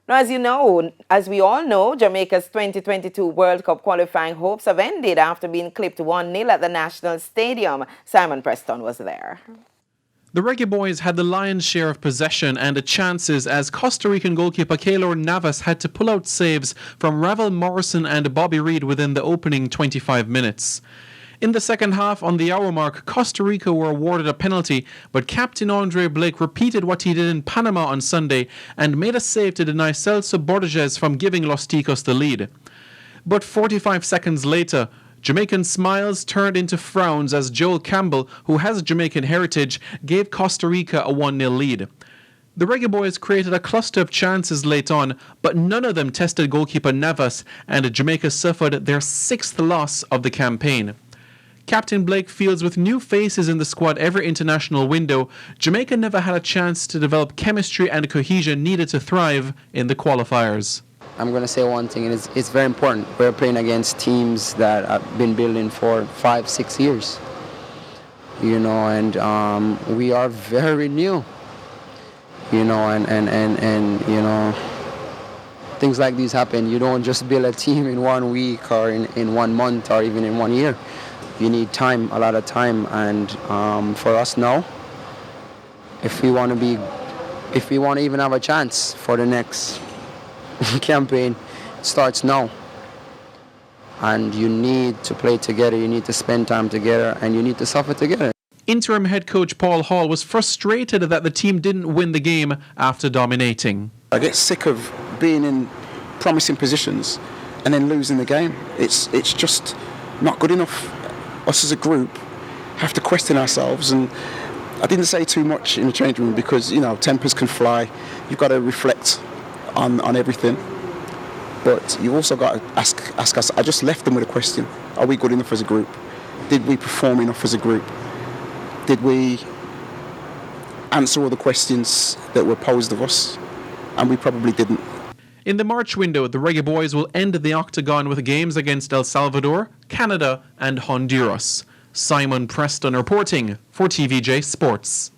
Now, as you know, as we all know, Jamaica's 2022 World Cup qualifying hopes have ended after being clipped 1-0 at the National Stadium. Simon Preston was there. The Reggae Boyz had the lion's share of possession and the chances as Costa Rican goalkeeper Keylor Navas had to pull out saves from Ravel Morrison and Bobby Reid within the opening 25 minutes. In the second half, on the hour mark, Costa Rica were awarded a penalty, but Captain Andre Blake repeated what he did in Panama on Sunday and made a save to deny Celso Borges from giving Los Ticos the lead. But 45 seconds later, Jamaican smiles turned into frowns as Joel Campbell, who has Jamaican heritage, gave Costa Rica a 1-0 lead. The Reggae Boyz created a cluster of chances late on, but none of them tested goalkeeper Navas, and Jamaica suffered their 6th loss of the campaign. Captain Blake feels with new faces in the squad every international window, Jamaica never had a chance to develop chemistry and cohesion needed to thrive in the qualifiers. I'm going to say one thing, and it's very important. We're playing against teams that have been building for 5-6 years, and we are very new, and things like these happen. You don't just build a team in 1 week or in 1 month or even in 1 year. You need time, a lot of time, and for us now, if we want to even have a chance for the next campaign, it starts now. And you need to play together, you need to spend time together, and you need to suffer together. Interim head coach Paul Hall was frustrated that the team didn't win the game after dominating. I get sick of being in promising positions and then losing the game. It's just not good enough. Us as a group have to question ourselves, and I didn't say too much in the changing room because tempers can fly. You've got to reflect on everything, but you also got to ask us. I just left them with a question: are we good enough as a group? Did we perform enough as a group? Did we answer all the questions that were posed of us? And we probably didn't. In the March window, the Reggae Boyz will end the octagon with games against El Salvador, Canada and Honduras. Simon Preston reporting for TVJ Sports.